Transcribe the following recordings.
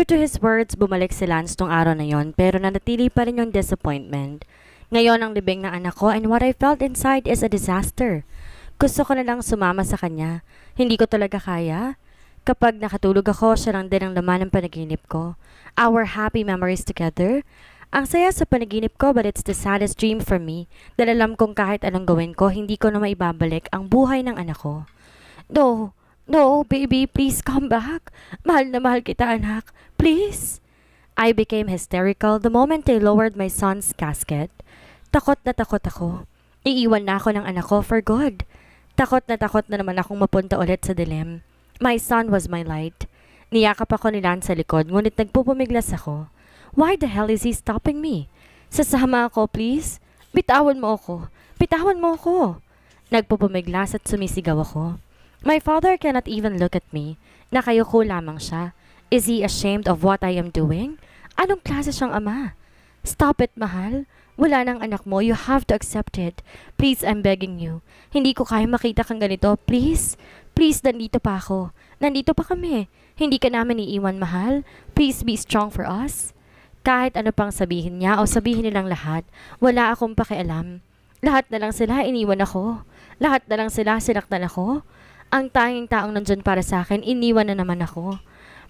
True to his words, bumalik si Lance tong araw na yon pero nanatili pa rin yung disappointment. Ngayon ang libing ng anak ko and what I felt inside is a disaster. Gusto ko na lang sumama sa kanya. Hindi ko talaga kaya. Kapag nakatulog ako, siya lang din ang laman ng panaginip ko. Our happy memories together. Ang saya sa panaginip ko but it's the saddest dream for me dahil alam kong kahit anong gawin ko, hindi ko na maibabalik ang buhay ng anak ko. No, no, baby, please come back. Mahal na mahal kita, anak. Please. I became hysterical the moment they lowered my son's casket. Takot na takot ako. Iiwan na ako ng anak ko for good. Takot na naman akong mapunta ulit sa dilim. My son was my light. Niyakap ako ni Lance sa likod ngunit nagpupumiglas ako. Why the hell is he stopping me? Sasama ako, please. Bitawan mo ako. Bitawan mo ako. Nagpupumiglas at sumisigaw ako. My father cannot even look at me. Nakayuko lamang siya. Is he ashamed of what I am doing? Anong klase siyang ama? Stop it, mahal. Wala nang anak mo. You have to accept it. Please, I'm begging you. Hindi ko kaya makita kang ganito. Please. Please, nandito pa ako. Nandito pa kami. Hindi ka namin iiwan, mahal. Please be strong for us. Kahit ano pang sabihin niya o sabihin nilang lahat, wala akong pakialam. Lahat na lang sila iniwan ako. Lahat na lang sila sinaktan ako. Ang tanging taong nandyan para sa akin, iniwan na naman ako.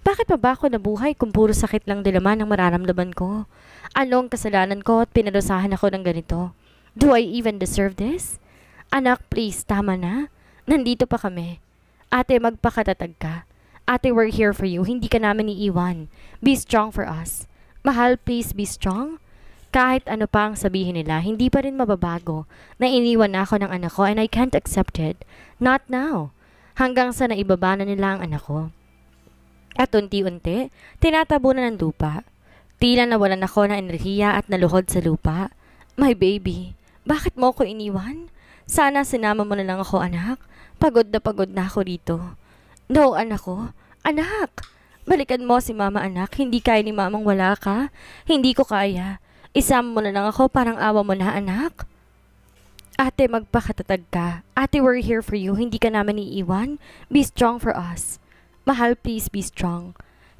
Bakit pa ba ako nabuhay kung puro sakit lang dilaman ang mararamdaman ko? Anong kasalanan ko at pinarusahan ako ng ganito? Do I even deserve this? Anak, please, tama na. Nandito pa kami. Ate, magpakatatag ka. Ate, we're here for you. Hindi ka namin iiwan. Be strong for us. Mahal, please be strong. Kahit ano pa ang sabihin nila, hindi pa rin mababago na iniwan na ako ng anak ko and I can't accept it. Not now. Hanggang sa naibaba na nila ang anak ko. At unti-unti, tinatabunan ng lupa. Tila nawalan ako ng enerhiya at naluhod sa lupa. My baby, bakit mo ako iniwan? Sana sinama mo na lang ako, anak. Pagod na ako dito. No, anak ko. Anak! Balikan mo si mama, anak. Hindi kaya ni mamang wala ka. Hindi ko kaya. Isama mo na lang ako, parang awa mo na, anak. Ate, magpakatatag ka. Ate, we're here for you. Hindi ka naman iiwan. Be strong for us. Mahal, please be strong.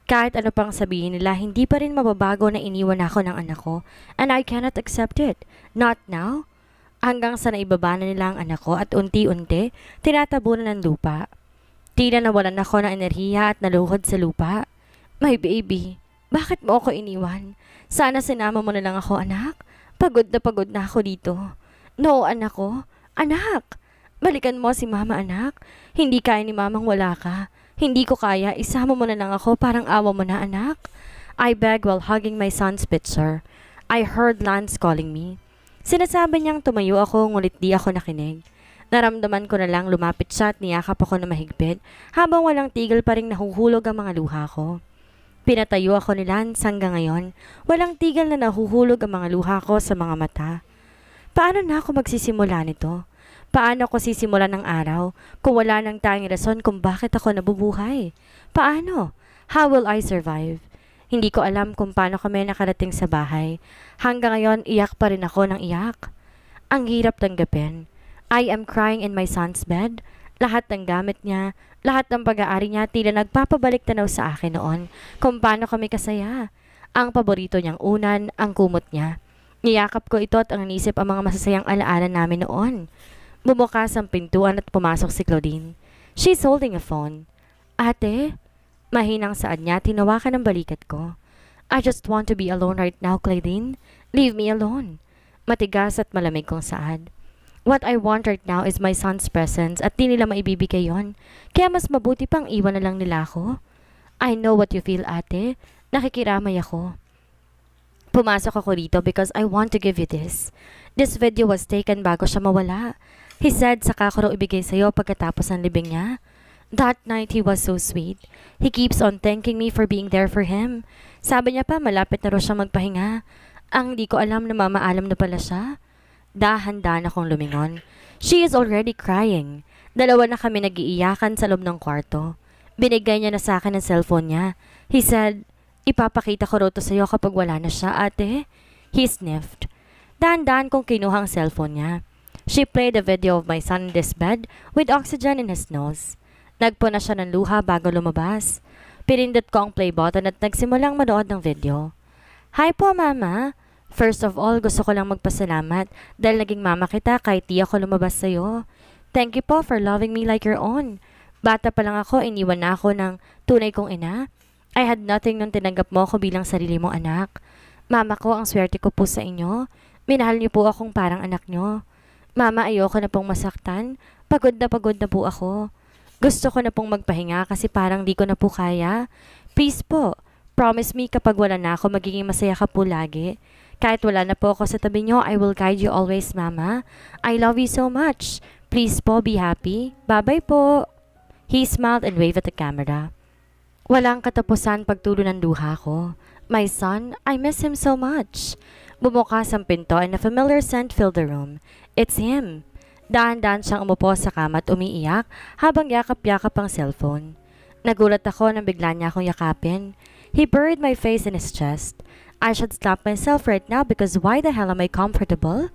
Kahit ano pang sabihin nila, hindi pa rin mababago na iniwan ako ng anak ko. And I cannot accept it. Not now. Hanggang sa naibaba na nila ang anak ko at unti-unti, tinatabunan ng lupa. Tila nawalan ako ng enerhiya at naluhod sa lupa. My baby, bakit mo ako iniwan? Sana sinama mo na lang ako, anak. Pagod na ako dito. No, anak ko. Anak! Balikan mo si mama, anak. Hindi kaya ni mamang wala ka. Hindi ko kaya, isama mo na lang ako, parang awa mo na, anak. I begged while hugging my son's picture. I heard Lance calling me. Sinasabi niyang tumayo ako, ngulit di ako nakinig. Naramdaman ko na lang lumapit siya at niyakap ako na mahigpit, habang walang tigil pa rin nahuhulog ang mga luha ko. Pinatayo ako ni Lance hanggang ngayon, walang tigil na nahuhulog ang mga luha ko sa mga mata. Paano na ako magsisimula nito? Paano ako sisimulan ng araw kung wala nang tanging rason kung bakit ako nabubuhay? Paano? How will I survive? Hindi ko alam kung paano kami nakarating sa bahay. Hanggang ngayon, iyak pa rin ako ng iyak. Ang hirap tanggapin. I am crying in my son's bed. Lahat ng gamit niya, lahat ng pag-aari niya tila nagpapabalik tanaw sa akin noon kung paano kami kasaya. Ang paborito niyang unan, ang kumot niya. Niyakap ko ito at ang inisip ang mga masasayang alaala namin noon. Bumukas ang pintuan at pumasok si Claudine. She's holding a phone. Ate, mahinang saad niya, tinawakan ng balikat ko. I just want to be alone right now, Claudine. Leave me alone. Matigas at malamig kong saad. What I want right now is my son's presence at di nila maibibigay yon. Kaya mas mabuti pang iwan na lang nila ako. I know what you feel, ate. Nakikiramay ako. Pumasok ako dito because I want to give you this. This video was taken bago siya mawala. He said saka ko raw ibigay sa'yo pagkatapos ng libing niya. That night he was so sweet. He keeps on thanking me for being there for him. Sabi niya pa malapit na raw siya magpahinga. Ang di ko alam na mamaalam na pala siya. Dahan-dahan akong lumingon. She is already crying. Dalawa na kami nag-iiyakan sa loob ng kwarto. Binigay niya na sa akin ang cellphone niya. He said, ipapakita ko raw to sa'yo kapag wala na siya, ate. He sniffed. Dahan-dahan kong kinuha ang cellphone niya. She played a video of my son in this bed with oxygen in his nose. Nagpo na siya ng luha bago lumabas. Pinindot ko ang play button at nagsimulang manood ng video. Hi po, Mama! First of all, gusto ko lang magpasalamat dahil naging mama kita kahit di ako lumabas sa'yo. Thank you po for loving me like your own. Bata pa lang ako, iniwan na ako ng tunay kong ina. I had nothing nung tinanggap mo ako bilang sarili mong anak. Mama ko, ang swerte ko po sa inyo. Minahal niyo po akong parang anak niyo. Mama, ayoko na pong masaktan. Pagod na po ako. Gusto ko na pong magpahinga kasi parang di ko na po kaya. Please po, promise me kapag wala na ako, magiging masaya ka po lagi. Kahit wala na po ako sa tabi niyo, I will guide you always, Mama. I love you so much. Please po, be happy. Bye-bye po. He smiled and waved at the camera. Walang katapusan pagtulo ng luha ko. My son, I miss him so much. Bumukas ang pinto and a familiar scent filled the room. It's him. Dahan-dahan siyang umupo sa kama at umiiyak habang yakap-yakap ang cellphone. Nagulat ako nang bigla niya akong yakapin. He buried my face in his chest. I should slap myself right now because why the hell am I comfortable?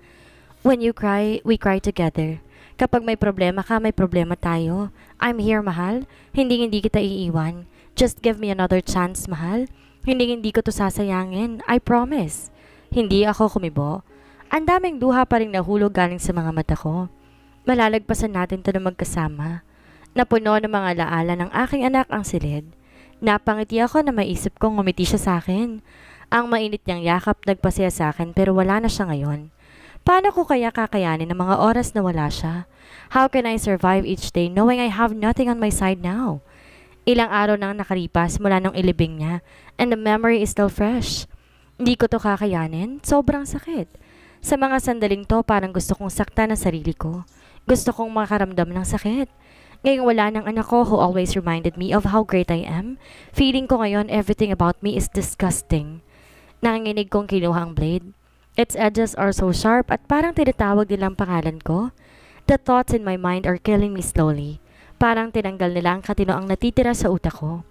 When you cry, we cry together. Kapag may problema ka, may problema tayo. I'm here, mahal. Hindi kita iiwan. Just give me another chance, mahal. Hindi ko to sasayangin. I promise. Hindi ako kumibo. Ang daming duha pa rin nahulog galing sa mga mata ko. Malalagpasan natin to na magkasama. Napuno ng mga alaala ng aking anak ang silid. Napangiti ako na maisip kong ngumiti siya sa akin. Ang mainit niyang yakap nagpasaya sa akin pero wala na siya ngayon. Paano ko kaya kakayanin ng mga oras na wala siya? How can I survive each day knowing I have nothing on my side now? Ilang araw nang nakalipas mula nung ilibing niya and the memory is still fresh. Hindi ko to kakayanin, sobrang sakit. Sa mga sandaling to parang gusto kong saktan ang sarili ko. Gusto kong makaramdam ng sakit. Ngayong wala ng anak ko who always reminded me of how great I am, feeling ko ngayon everything about me is disgusting. Nanginginig kong kinuha ang blade. Its edges are so sharp at parang tinatawag nilang pangalan ko. The thoughts in my mind are killing me slowly. Parang tinanggal nila ang katinoang natitira sa utak ko.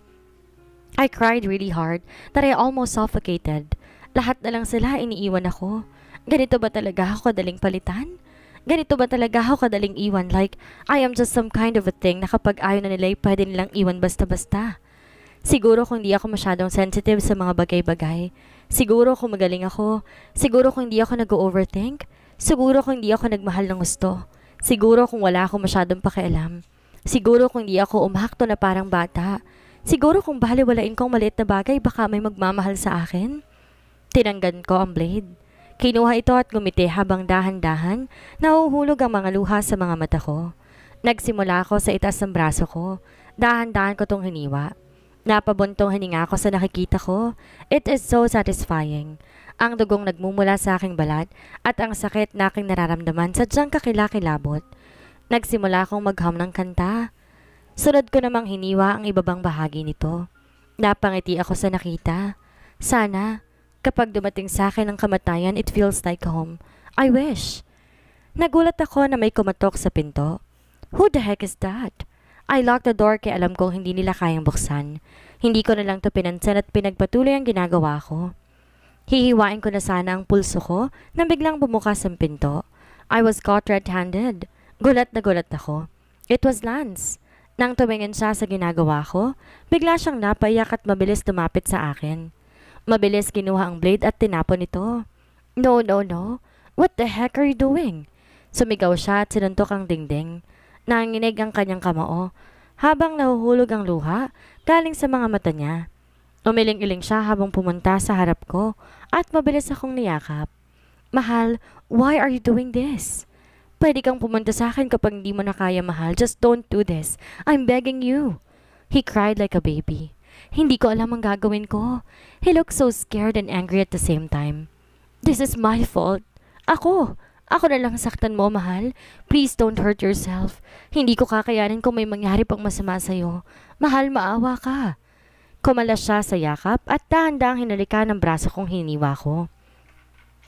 I cried really hard that I almost suffocated. Lahat na lang sila iniiwan ako. Ganito ba talaga ako kadaling palitan? Ganito ba talaga ako kadaling iwan? Like, I am just some kind of a thing na kapag ayaw na nila pwede nilang iwan basta-basta. Siguro kung di ako masyadong sensitive sa mga bagay-bagay. Siguro kung magaling ako. Siguro kung hindi ako nag-overthink. Siguro kung hindi ako nagmahal ng gusto. Siguro kung wala ako masyadong pakialam. Siguro kung di ako umahakto na parang bata. Siguro kung baliwalain kong maliit na bagay baka may magmamahal sa akin. Tinanggan ko ang blade. Kinuha ito at gumiti habang dahan-dahan nahuhulog ang mga luha sa mga mata ko. Nagsimula ako sa itaas ng braso ko. Dahan-dahan ko tong hiniwa. Napabuntong hininga ako sa nakikita ko. It is so satisfying. Ang dugong nagmumula sa aking balat at ang sakit na aking nararamdaman sadyang kakilakilabot. Nagsimula akong magham ng kanta. Sunod ko namang hiniwa ang ibabang bahagi nito. Napangiti ako sa nakita. Sana, kapag dumating sa akin ang kamatayan, it feels like home. I wish. Nagulat ako na may kumatok sa pinto. Who the heck is that? I locked the door kaya alam kong hindi nila kayang buksan. Hindi ko na lang to pinansin at pinagpatuloy ang ginagawa ko. Hihiwain ko na sana ang pulso ko nang biglang bumukas ang pinto. I was caught red-handed. Gulat na gulat ako. It was Lance. Nang tumingin siya sa ginagawa ko, bigla siyang napaiyak at mabilis lumapit sa akin. Mabilis kinuha ang blade at tinapon ito. No, no, no. What the heck are you doing? Sumigaw siya at sinuntok ang dingding. Nanginig ang kanyang kamao habang nahuhulog ang luha galing sa mga mata niya. Umiling-iling siya habang pumunta sa harap ko at mabilis akong niyakap. Mahal, why are you doing this? Pwede kang pumunta sa akin kapag hindi mo na kaya, mahal. Just don't do this. I'm begging you. He cried like a baby. Hindi ko alam ang gagawin ko. He looked so scared and angry at the same time. This is my fault. Ako na lang saktan mo, mahal. Please don't hurt yourself. Hindi ko kakayanin kung may mangyari pang masama sa'yo. Mahal, maawa ka. Kumalas siya sa yakap at dahan-dahang hinalika ng braso kong hiniwa ko.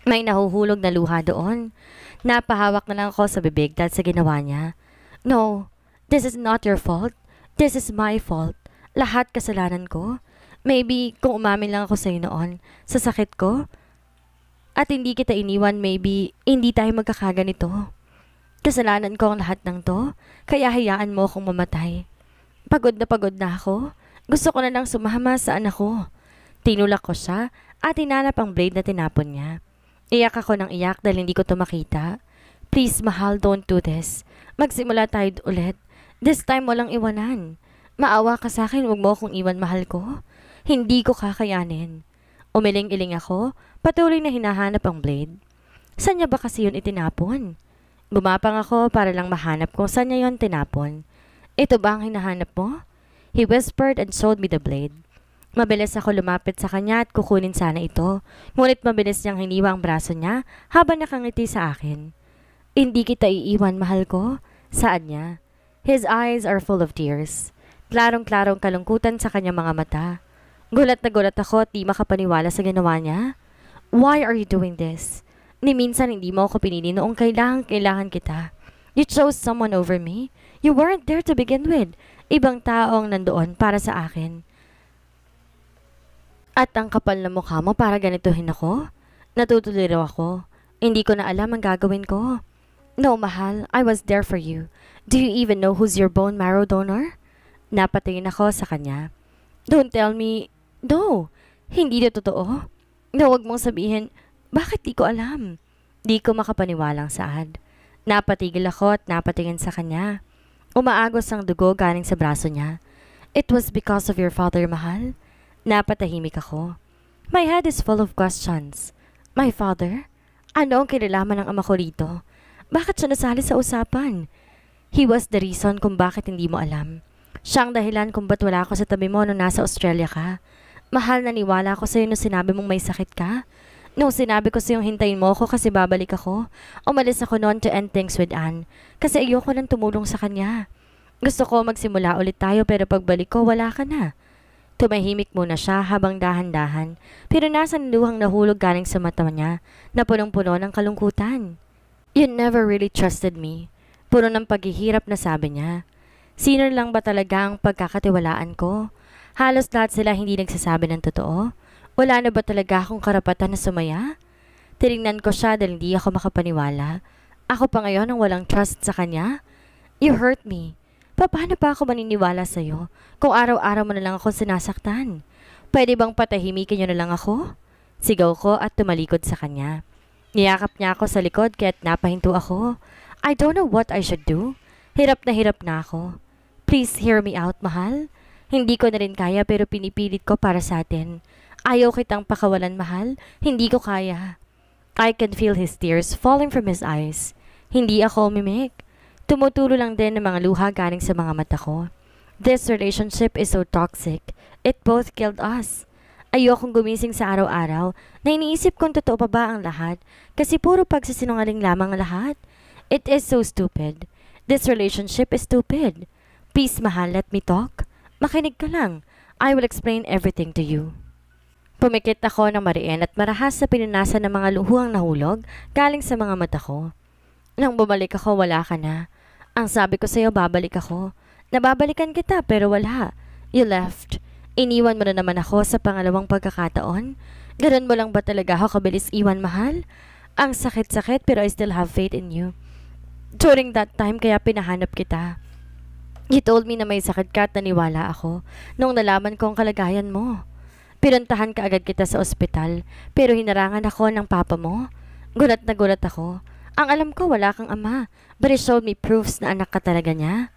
May nahuhulog na luha doon. Napahawak na lang ako sa bibig dahil sa ginawa niya. No, this is not your fault. This is my fault. Lahat kasalanan ko. Maybe kung umamin lang ako sa'yo noon, sa sakit ko, at hindi kita iniwan, maybe hindi tayo magkakaganito. Kasalanan ko ang lahat ng to, kaya hayaan mo akong mamatay. Pagod na ako. Gusto ko na lang sumama sa anak ko. Tinulak ko siya at hinanap ang blade na tinapon niya. Iyak ako ng iyak dahil hindi ko to makita. Please, mahal, don't do this. Magsimula tayo ulit. This time walang iwanan. Maawa ka sa akin, huwag mo akong iwan, mahal ko. Hindi ko kakayanin. Umiling-iling ako, patuloy na hinahanap ang blade. Saan niya ba kasi yun itinapon? Gumapang ako para lang mahanap kung saan niya yun tinapon. Ito ba ang hinahanap mo? He whispered and showed me the blade. Mabilis ako lumapit sa kanya at kukunin sana ito, ngunit mabilis niyang hiniwa ang braso niya habang nakangiti sa akin. Hindi kita iiwan, mahal ko. Saan niya? His eyes are full of tears. Klarong-klarong kalungkutan sa kanyang mga mata. Gulat na gulat ako at di makapaniwala sa ginawa niya. Why are you doing this? Ni minsan hindi mo ako pinili noong kailangan kita. You chose someone over me. You weren't there to begin with. Ibang tao ang nandoon para sa akin. At ang kapal na mukha mo para ganituhin ako? Natutuliro ako. Hindi ko na alam ang gagawin ko. No, mahal. I was there for you. Do you even know who's your bone marrow donor? Napatingin ako sa kanya. Don't tell me. No. Hindi na totoo. No, wag mong sabihin. Bakit di ko alam? Di ko makapaniwalang saad. Napatigil ako at napatingin sa kanya. Umaagos ang dugo galing sa braso niya. It was because of your father, mahal. Napatahimik ako. My head is full of questions. My father? Ano ang kinalaman ng ama ko rito? Bakit siya nasali sa usapan? He was the reason kung bakit hindi mo alam. Siyang dahilan kung ba't wala ako sa tabi mo nung nasa Australia ka. Mahal, naniwala ako sa'yo nung sinabi mong may sakit ka. Nung sinabi ko sa'yong hintayin mo ako kasi babalik ako, umalis ako noon to end things with Anne. Kasi ayoko lang tumulong sa kanya. Gusto ko magsimula ulit tayo pero pagbalik ko wala ka na. Tumahimik muna siya habang dahan-dahan pero nasa luhang nahulog galing sa mata niya na punong-puno ng kalungkutan. You never really trusted me. Puno ng paghihirap na sabi niya. Sino lang ba talaga ang pagkakatiwalaan ko? Halos lahat sila hindi nagsasabi ng totoo. Wala na ba talaga akong karapatan na sumaya? Tinignan ko siya dahil hindi ako makapaniwala. Ako pa ngayon ang walang trust sa kanya? You hurt me. Paano pa ako maniniwala sa'yo kung araw-araw mo na lang ako sinasaktan? Pwede bang patahimikin niyo na lang ako? Sigaw ko at tumalikod sa kanya. Niyakap niya ako sa likod kaya't napahinto ako. I don't know what I should do. Hirap na ako. Please hear me out, mahal. Hindi ko na rin kaya pero pinipilit ko para sa atin. Ayaw kitang pakawalan, mahal. Hindi ko kaya. I can feel his tears falling from his eyes. Hindi ako umimik. Tumutulo lang din ng mga luha galing sa mga mata ko. This relationship is so toxic. It both killed us. Ayokong gumising sa araw-araw na iniisip kung totoo pa ba ang lahat kasi puro pagsisinungaling lamang ang lahat. It is so stupid. This relationship is stupid. Please, mahal, let me talk. Makinig ka lang. I will explain everything to you. Pumikit ako ng mariin at marahas sa pinunasan ng mga luhuang nahulog galing sa mga mata ko. Nang bumalik ako, wala ka na. Ang sabi ko sa'yo, babalik ako. Nababalikan kita pero wala. You left. Iniwan mo na naman ako sa pangalawang pagkakataon. Ganun mo lang ba talaga ako kabilis iwan, mahal? Ang sakit-sakit pero I still have faith in you. During that time kaya pinahanap kita. You told me na may sakit ka at naniwala ako nung nalaman ko ang kalagayan mo. Pinuntahan ka agad kita sa ospital pero hinarangan ako ng papa mo. Gulat na gulat ako. Ang alam ko wala kang ama but he showed me proofs na anak ka talaga niya.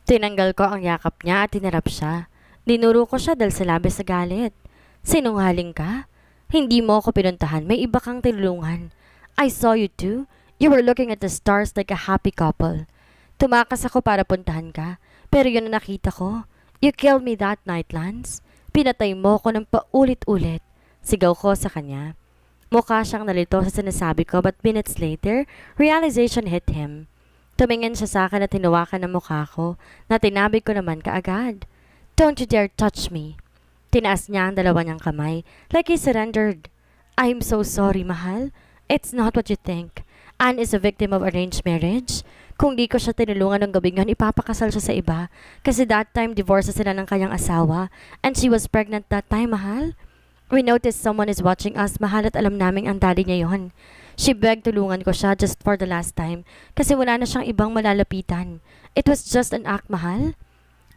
Tinanggal ko ang yakap niya at tinarap siya. Dinuro ko siya dahil sa labis sa galit. Sinungaling ka? Hindi mo ako pinuntahan, may iba kang tinulungan. I saw you too. You were looking at the stars like a happy couple. Tumakas ako para puntahan ka pero yun ang nakita ko. You killed me that night, Lance. Pinatay mo ko ng paulit-ulit. Sigaw ko sa kanya. Mukha siyang nalito sa sinasabi ko but minutes later, realization hit him. Tumingin siya sa akin at hinawakan ang mukha ko na tinabi ko naman kaagad. Don't you dare touch me. Tinaas niya ang dalawa niyang kamay like he surrendered. I'm so sorry, mahal. It's not what you think. Anne is a victim of arranged marriage. Kung di ko siya tinulungan ng gabing yun, ipapakasal siya sa iba. Kasi that time, divorce sila ng kanyang asawa. And she was pregnant that time, mahal. We noticed someone is watching us, mahal, at alam naming ang daddy niya yon. She begged tulungan ko siya just for the last time kasi wala na siyang ibang malalapitan. It was just an act, mahal.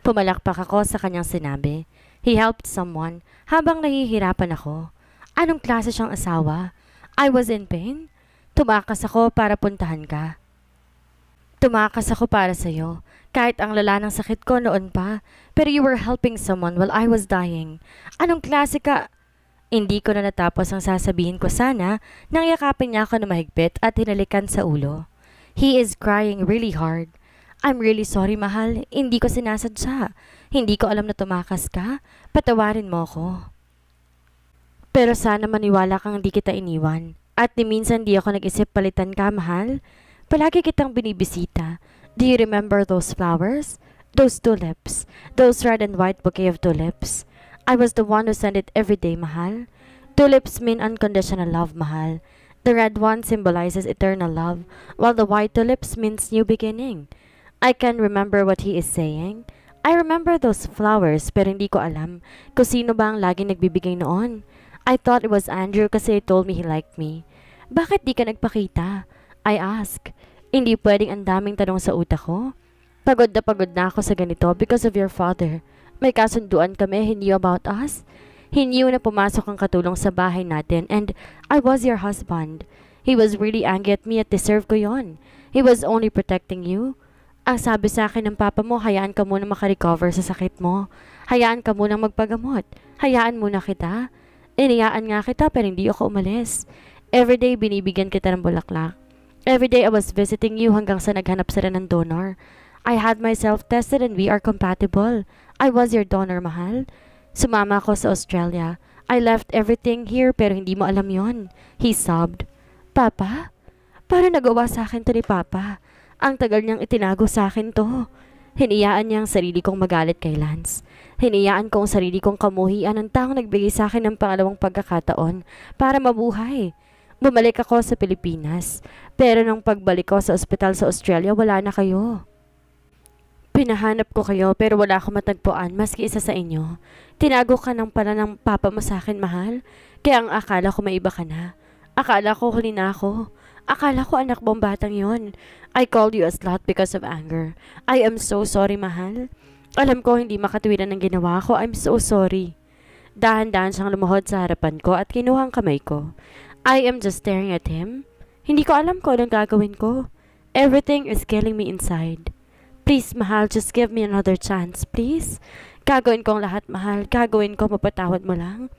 Pumalakpak ako sa kanyang sinabi. He helped someone habang nahihirapan ako. Anong klase siyang asawa? I was in pain. Tumakas ako para puntahan ka. Tumakas ako para sa'yo. Kahit ang lala ng sakit ko noon pa. Pero you were helping someone while I was dying. Anong klase ka? Hindi ko na natapos ang sasabihin ko sana nang yakapin niya ako na mahigpit at hinalikan sa ulo. He is crying really hard. I'm really sorry, mahal. Hindi ko sinasadya. Hindi ko alam na tumakas ka. Patawarin mo ako. Pero sana maniwala kang di kita iniwan. At ni minsan di ako nag-isip palitan ka, mahal. Palagi kitang binibisita. Do you remember those flowers? Those tulips. Those red and white bouquet of tulips. I was the one who sent it every day, mahal. Tulips mean unconditional love, mahal. The red one symbolizes eternal love, while the white tulips means new beginning. I can remember what he is saying. I remember those flowers pero hindi ko alam kung sino ba ang laging nagbibigay noon. I thought it was Andrew kasi he told me he liked me. Bakit di ka nagpakita? I asked. Hindi pwedeng ang daming tanong sa utak ko. Pagod na ako sa ganito because of your father. May kasunduan kami, he knew about us. He knew na pumasok ang katulong sa bahay natin and I was your husband. He was really angry at me at deserve ko yon. He was only protecting you. Ang sabi sa akin ng papa mo, hayaan ka muna makarecover sa sakit mo. Hayaan ka muna magpagamot. Hayaan muna kita. Iniyaan nga kita pero hindi ako umalis. Everyday binibigyan kita ng bulaklak. Everyday I was visiting you hanggang sa naghanap sila ng donor. I had myself tested and we are compatible. I was your donor, mahal. Sumama ako sa Australia. I left everything here pero hindi mo alam yon. He sobbed. Papa? Paano nagawa sa akin to ni Papa? Ang tagal niyang itinago sa akin to. Hiniyaan niya ang sarili kong magalit kay Lance. Hiniyaan ko ang sarili kong kamuhian ng taong nagbigay sa akin ng pangalawang pagkakataon para mabuhay. Bumalik ako sa Pilipinas. Pero nung pagbalik ko sa ospital sa Australia, wala na kayo. Pinahanap ko kayo pero wala akong matagpuan maski isa sa inyo. Tinago ka ng pala ng papa mo sa akin, mahal. Kaya ang akala ko may iba ka na. Akala ko huli na ako. Akala ko anak mong batang yon. I called you a slut because of anger. I am so sorry, mahal. Alam ko hindi makatuwiran ang ginawa ko. I'm so sorry. Dahan-dahan siyang lumuhod sa harapan ko at kinuha ang kamay ko. I am just staring at him. Hindi ko alam kung anong gagawin ko. Everything is killing me inside. Please, mahal, just give me another chance, please. Gagawin ko ang lahat, mahal. Gagawin ko, mapatawad mo lang.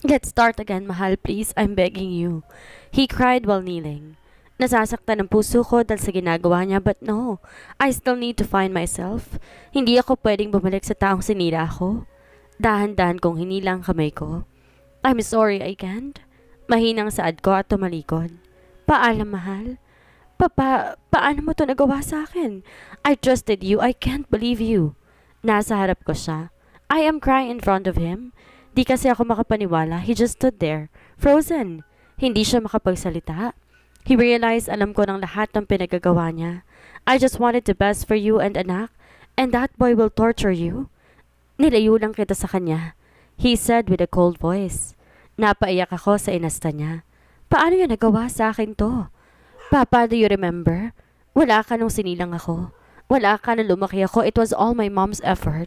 Let's start again, mahal, please. I'm begging you. He cried while kneeling. Nasasaktan ang puso ko dahil sa ginagawa niya, but no. I still need to find myself. Hindi ako pwedeng bumalik sa taong sinira ako. Dahan-dahan kong hinila ang kamay ko. I'm sorry, I can't. Mahinang saad ko at tumalikod. Paalam, mahal. Paano mo to nagawa sa akin? I trusted you. I can't believe you. Nasa harap ko siya. I am crying in front of him. Di kasi ako makapaniwala. He just stood there, frozen. Hindi siya makapagsalita. He realized alam ko ng lahat ng pinagagawa niya. I just wanted the best for you and anak, and that boy will torture you. Nilayo lang kita sa kanya. He said with a cold voice. Napaiyak ako sa inasta niya. Paano niya nagawa sa akin to? Papa, do you remember? Wala ka nung sinilang ako. Wala ka na lumaki ako. It was all my mom's effort.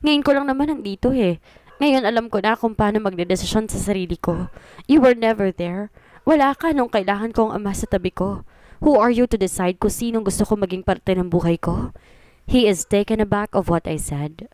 Ngayon ko lang naman nandito eh. Ngayon alam ko na kung paano magdedesisyon sa sarili ko. You were never there. Wala ka nung kailangan kong ama sa tabi ko. Who are you to decide kung sinong gusto ko maging parte ng buhay ko? He is taken aback of what I said.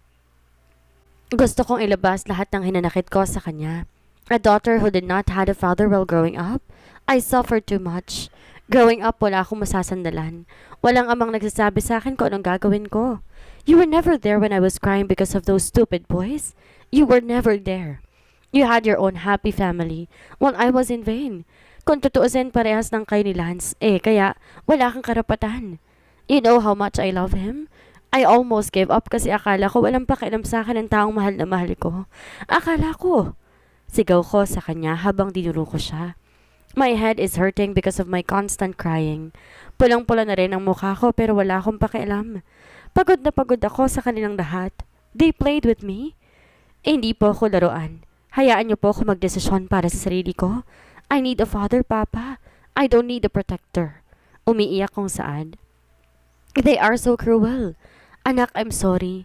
Gusto kong ilabas lahat ng hinanakit ko sa kanya. A daughter who did not have a father while growing up. I suffered too much. Growing up, wala akong masasandalan. Walang amang nagsasabi sa akin kung anong gagawin ko. You were never there when I was crying because of those stupid boys. You were never there. You had your own happy family, while I was in vain. Kung tutuusin parehas ng kayo ni Lance, kaya wala kang karapatan. You know how much I love him? I almost gave up kasi akala ko walang pakialam sa akin ng taong mahal na mahal ko. Akala ko. Sigaw ko sa kanya habang dinuro ko siya. My head is hurting because of my constant crying. Pulang-pula na rin ang mukha ko pero wala akong pakialam. Pagod na pagod ako sa kanilang lahat. They played with me. Hindi po ako laruan. Hayaan niyo po ako magdesisyon para sa sarili ko. I need a father, Papa. I don't need a protector. Umiiyak kong saad. They are so cruel. Anak, I'm sorry.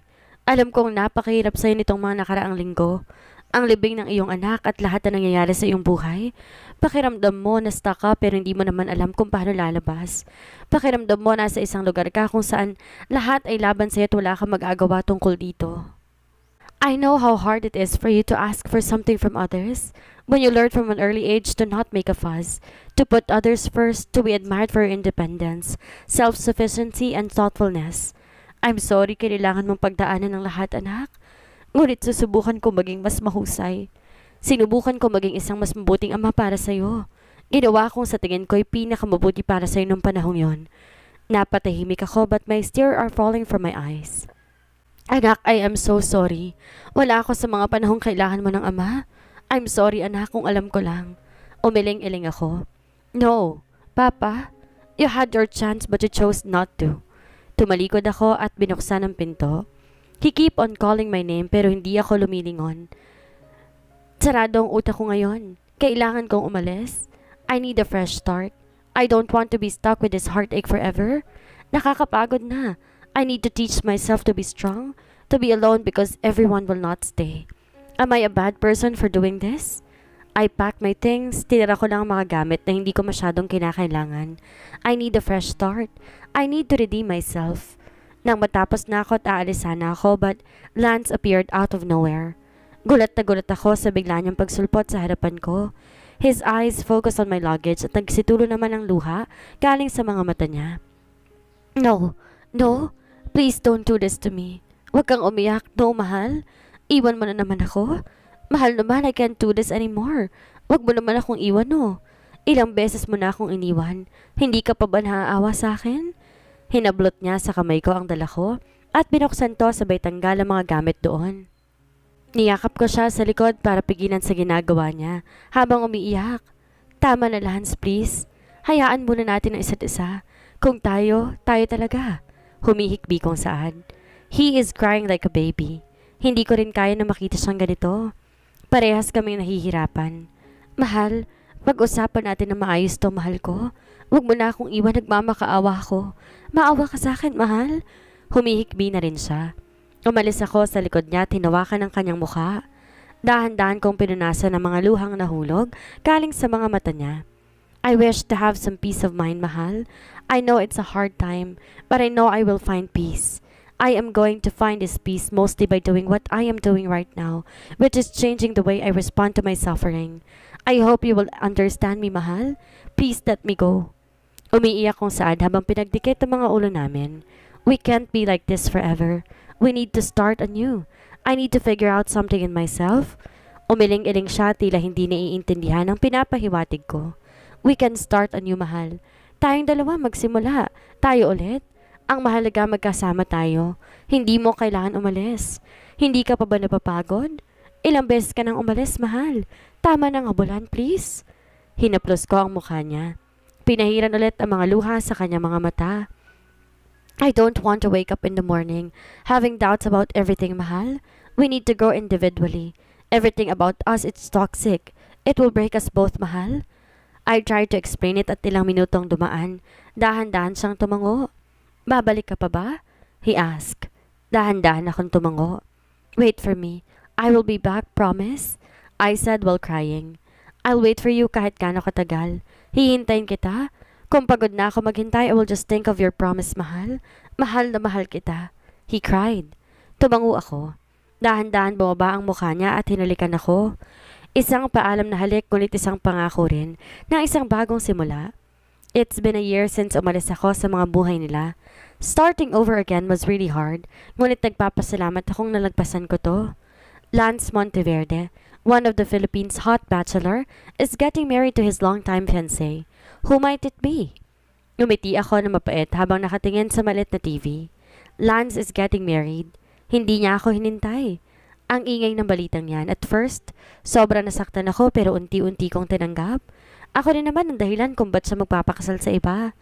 Alam kong napakahirap sa'yo nitong mga nakaraang linggo. Ang libing ng iyong anak at lahat na nangyayari sa iyong buhay. Pakiramdam mo na stuck ka pero hindi mo naman alam kung paano lalabas. Pakiramdam mo nasa isang lugar ka kung saan lahat ay laban sa'yo at wala kang magagawa tungkol dito. I know how hard it is for you to ask for something from others. When you learn from an early age to not make a fuss, to put others first, to be admired for your independence, self-sufficiency, and thoughtfulness. I'm sorry, kailangan mong pagdaanan ng lahat, anak. Ngunit susubukan ko maging mas mahusay. Sinubukan ko maging isang mas mabuting ama para sa'yo. Ginawa kong sa tingin ko'y pinakamabuti para sa'yo nung panahong yon. Napatahimik ako but my tears are falling from my eyes. Anak, I am so sorry. Wala ako sa mga panahong kailangan mo ng ama. I'm sorry, anak, kung alam ko lang. Umiling-iling ako. No, Papa, you had your chance but you chose not to. Tumalikod ako at binuksan ang pinto. He keep on calling my name pero hindi ako lumilingon. Sarado ang utak ko ngayon. Kailangan kong umalis. I need a fresh start. I don't want to be stuck with this heartache forever. Nakakapagod na. I need to teach myself to be strong, to be alone because everyone will not stay. Am I a bad person for doing this? I packed my things, tinira ko lang ang mga gamit na hindi ko masyadong kinakailangan. I need a fresh start. I need to redeem myself. Nang matapos na ako at aalis sana ako but Lance appeared out of nowhere. Gulat na gulat ako sa bigla niyang pagsulpot sa harapan ko. His eyes focused on my luggage at nagsitulo naman ang luha galing sa mga mata niya. No, no, please don't do this to me. Huwag kang umiyak, no mahal. Iwan mo na naman ako. Mahal naman, I can't do this anymore. Huwag mo naman akong iwan, no. Ilang beses mo na akong iniwan. Hindi ka pa ba naaawa sa akin? Hinablot niya sa kamay ko ang dala ko at binuksan to sabay tanggal ang mga gamit doon. Niyakap ko siya sa likod para pigilan sa ginagawa niya habang umiiyak. Tama na, Lance, please. Hayaan muna natin ang isa't isa. Kung tayo, tayo talaga. Humihikbi kong saad. He is crying like a baby. Hindi ko rin kaya na makita siyang ganito. Parehas kaming nahihirapan. Mahal, pag-usapan natin na maayos to, mahal ko. Huwag mo na akong iwan, nagmamakaawa ako. Maawa ka sa akin, mahal. Humihikbi na rin siya. Umalis ako sa likod niya at hinawakan ang kanyang mukha. Dahan-dahan kong pinunasan ang mga luhang nahulog galing sa mga mata niya. I wish to have some peace of mind, mahal. I know it's a hard time, but I know I will find peace. I am going to find this peace mostly by doing what I am doing right now, which is changing the way I respond to my suffering. I hope you will understand me, mahal. Please let me go. Umiiyak kong saad habang pinagdikit ang mga ulo namin. We can't be like this forever. We need to start anew. I need to figure out something in myself. Umiling-iling siya tila hindi naiintindihan ang pinapahiwatig ko. We can start anew, mahal. Tayong dalawa magsimula. Tayo ulit. Ang mahalaga magkasama tayo. Hindi mo kailangan umalis. Hindi ka pa ba napapagod? Ilang beses ka nang umalis, mahal. Tama na nga bulan, please. Hinaplos ko ang mukha niya. Pinahiran ulit ang mga luha sa kanyang mga mata. I don't want to wake up in the morning having doubts about everything, mahal. We need to grow individually. Everything about us is toxic. It will break us both, mahal. I tried to explain it at ilang minutong dumaan. Dahan-dahan siyang tumango. Babalik ka pa ba? He asked. Dahan-dahan akong tumango. Wait for me. I will be back, promise? I said while crying. I'll wait for you kahit gaano katagal. Hihintayin kita. Kung pagod na ako maghintay, I will just think of your promise, mahal. Mahal na mahal kita. He cried. Tumango ako. Dahan-dahan bumaba ang mukha niya at hinalikan ako. Isang paalam na halik ngunit isang pangako rin na isang bagong simula. It's been a year since umalis ako sa mga buhay nila. Starting over again was really hard, ngunit nagpapasalamat akong nalagpasan ko to. Lance Monteverde, one of the Philippines' hot bachelor, is getting married to his longtime fiancé. Who might it be? Umiti ako na mapait habang nakatingin sa maliit na TV. Lance is getting married. Hindi niya ako hinintay. Ang ingay ng balitang yan. At first, sobrang nasaktan ako pero unti-unti kong tinanggap. Ako rin naman ang dahilan kung ba't siya magpapakasal sa iba.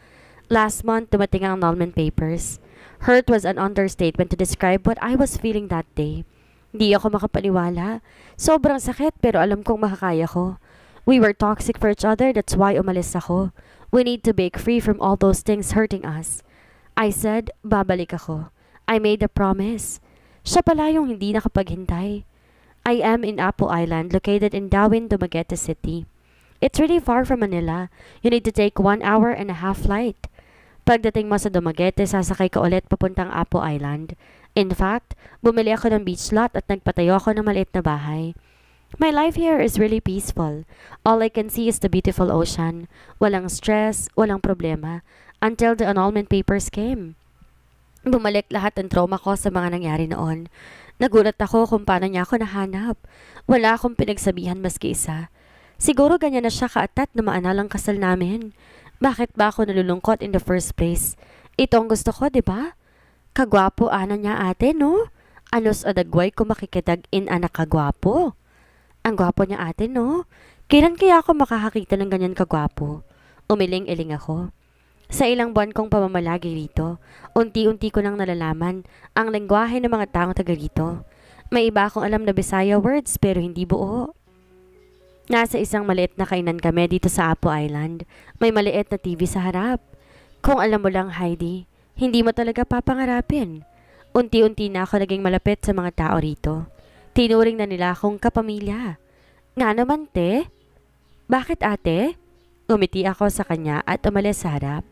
Last month, dumating ang annulment papers. Hurt was an understatement to describe what I was feeling that day. Di ako makapaniwala. Sobrang sakit pero alam kong makakaya ko. We were toxic for each other, that's why umalis ako. We need to break free from all those things hurting us. I said, babalik ako. I made a promise. Siya pala yung hindi nakapaghintay. I am in Apo Island, located in Darwin, Dumaguete City. It's really far from Manila. You need to take 1 hour and a half flight. Pagdating mo sa Dumaguete, sasakay ka ulit papuntang Apo Island. In fact, bumili ako ng beach lot at nagpatayo ako ng maliit na bahay. My life here is really peaceful. All I can see is the beautiful ocean. Walang stress, walang problema. Until the annulment papers came. Bumalik lahat ng trauma ko sa mga nangyari noon. Nagulat ako kung paano niya ako nahanap. Wala akong pinagsabihan maski isa. Siguro ganyan na siya kaatat na maanalang kasal namin. Bakit ba ako nalulungkot in the first place? Ito ang gusto ko, di ba? Kagwapo ana niya ate, no? Anos adagway ko makikidag in anak kagwapo. Ang gwapo niya ate, no? Kailan kaya ako makakakita ng ganyan kagwapo? Umiling-iling ako. Sa ilang buwan kong pamamalagi rito, unti-unti ko nang nalalaman ang lengguwahe ng mga taong taga rito. May iba akong alam na Bisaya words pero hindi buo. Nasa isang maliit na kainan kami dito sa Apo Island. May maliit na TV sa harap. Kung alam mo lang, Heidi, hindi mo talaga papangarapin. Unti-unti na ako naging malapit sa mga tao rito. Tinuring na nila akong kapamilya. Nga naman, te? Bakit ate? Umiti ako sa kanya at umalis sa harap.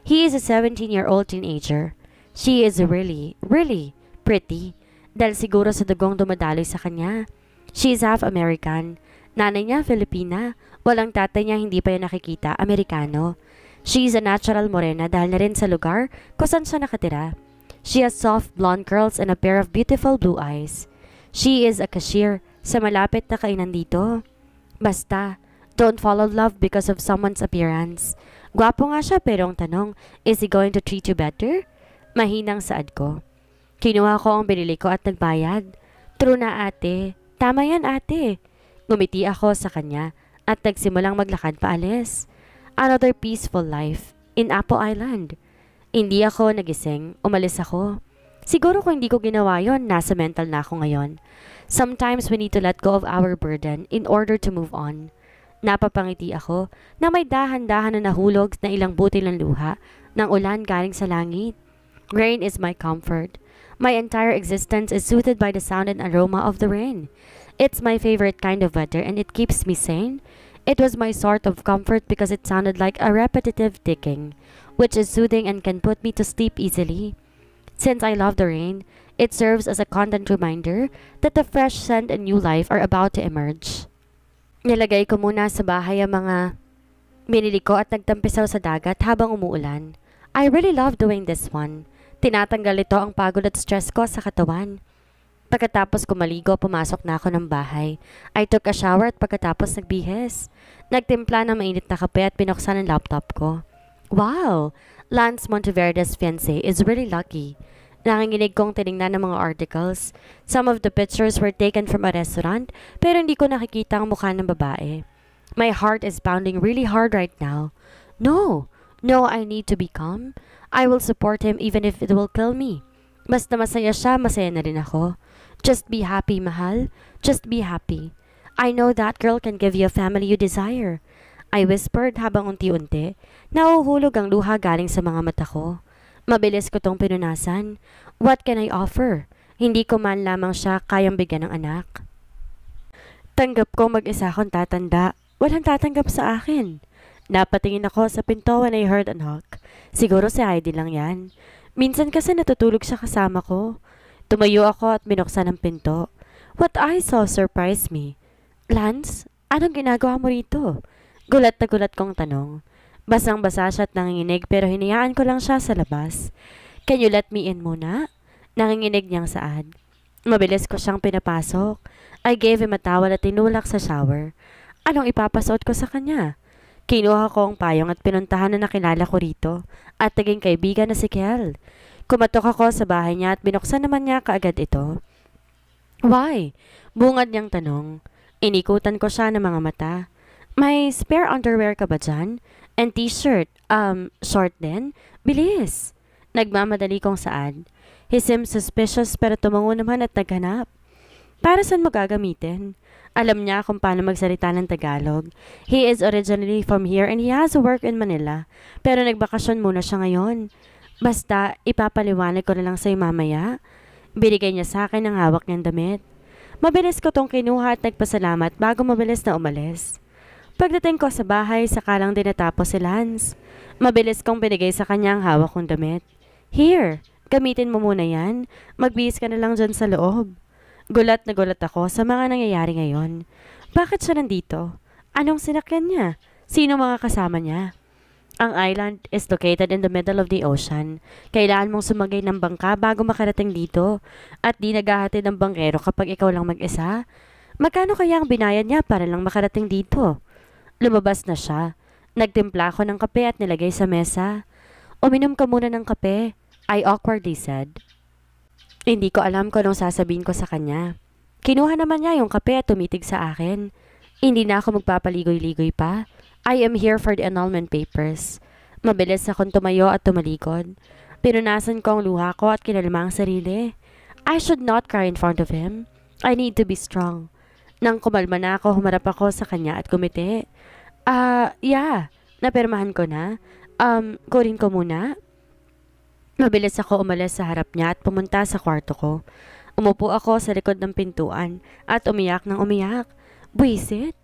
He is a 17-year-old teenager. She is really, really pretty. Dahil siguro sa dugong dumadaloy sa kanya. She is half American. Nanay niya, Filipina. Walang tatay niya, hindi pa niya nakikita, Amerikano. She is a natural morena dahil na rin sa lugar kung saan siya nakatira. She has soft blonde curls and a pair of beautiful blue eyes. She is a cashier sa malapit na kainan dito. Basta, don't follow love because of someone's appearance. Gwapo nga siya pero ang tanong, is he going to treat you better? Mahinang saad ko. Kinuha ko ang binili ko at nagbayad. True na ate. Tama yan ate. Ngumiti ako sa kanya at nagsimulang maglakad paalis. Another peaceful life in Apo Island. Hindi ako nagising, umalis ako. Siguro kung hindi ko ginawa yon, nasa mental na ako ngayon. Sometimes we need to let go of our burden in order to move on. Napapangiti ako na may dahan-dahan na nahulog na ilang butil ng luha ng ulan galing sa langit. Rain is my comfort. My entire existence is soothed by the sound and aroma of the rain. It's my favorite kind of weather and it keeps me sane. It was my sort of comfort because it sounded like a repetitive ticking, which is soothing and can put me to sleep easily. Since I love the rain, it serves as a constant reminder that the fresh scent and new life are about to emerge. Nilagay ko muna sa bahay ang mga binili ko at nagtampisaw sa dagat habang umuulan. I really love doing this one. Tinatanggal ito ang pagod at stress ko sa katawan. Pagkatapos ko maligo, pumasok na ako ng bahay. I took a shower at pagkatapos nagbihis. Nagtimpla ng mainit na kape at pinuksan ang laptop ko. Wow! Lance Monteverde's fiancé is really lucky. Nanginginig kong tinignan ng mga articles. Some of the pictures were taken from a restaurant pero hindi ko nakikita ang mukha ng babae. My heart is pounding really hard right now. No, I need to be calm. I will support him even if it will kill me. Basta masaya siya, masaya na rin ako. Just be happy, mahal. Just be happy. I know that girl can give you a family you desire. I whispered habang unti-unti. Nahuhulog ang luha galing sa mga mata ko. Mabilis ko tong pinunasan. What can I offer? Hindi ko man lamang siya kayang bigyan ng anak. Tanggap ko mag-isa akong tatanda. Walang tatanggap sa akin. Napatingin ako sa pinto when I heard a knock. Siguro si Heidi lang yan. Minsan kasi natutulog siya kasama ko. Tumayo ako at binuksan ang pinto. What I saw surprised me. Lance, anong ginagawa mo rito? Gulat na gulat kong tanong. Basang-basa siya at nanginginig pero hinayaan ko lang siya sa labas. Can you let me in muna? Nanginginig niyang saad. Mabilis ko siyang pinapasok. I gave him a towel at tinulak sa shower. Anong ipapasuot ko sa kanya? Kinuha ko ang payong at pinuntahan na nakilala ko rito at naging kaibigan na si Kel. Kumatok ako sa bahay niya at binuksan naman niya kaagad ito. Why? Bungad niyang tanong. Inikutan ko siya ng mga mata. May spare underwear ka ba dyan? And t-shirt? Short din? Bilis! Nagmamadali kong saad. He seemed suspicious pero tumango naman at naghanap. Para saan mo gagamitin? Alam niya kung paano magsalita ng Tagalog. He is originally from here and he has work in Manila. Pero nagbakasyon muna siya ngayon. Basta, ipapaliwanag ko na lang sa'yo mamaya. Binigay niya sa akin ang hawak niyang damit. Mabilis ko tong kinuha at nagpasalamat bago mabilis na umalis. Pagdating ko sa bahay, saka lang din natapos si Lance. Mabilis kong binigay sa kanya ang hawak kong damit. Here, gamitin mo muna yan. Magbihis ka na lang dyan sa loob. Gulat na gulat ako sa mga nangyayari ngayon. Bakit siya nandito? Anong sinakyan niya? Sino mga kasama niya? Ang island is located in the middle of the ocean. Kailangan mong sumagay ng bangka bago makarating dito. At di naghahatid ng bangkero kapag ikaw lang mag-isa. Magkano kaya ang binayad niya para lang makarating dito? Lumabas na siya. Nagtimpla ako ng kape at nilagay sa mesa. Uminom ka muna ng kape, I awkwardly said. Hindi ko alam kung anong sasabihin ko sa kanya. Kinuha naman niya yung kape at tumitig sa akin. Hindi na ako magpapaligoy-ligoy pa. I am here for the annulment papers. Mabilis akong tumayo at tumalikod. Pinunasan ko ang luha ko at kinalma ang sarili. I should not cry in front of him. I need to be strong. Nang kumalma na ako, humarap ako sa kanya at kumiti. Yeah. Napirmahan ko na. Kunin ko muna. Mabilis ako umalis sa harap niya at pumunta sa kwarto ko. Umupo ako sa likod ng pintuan at umiyak ng umiyak. Buisit?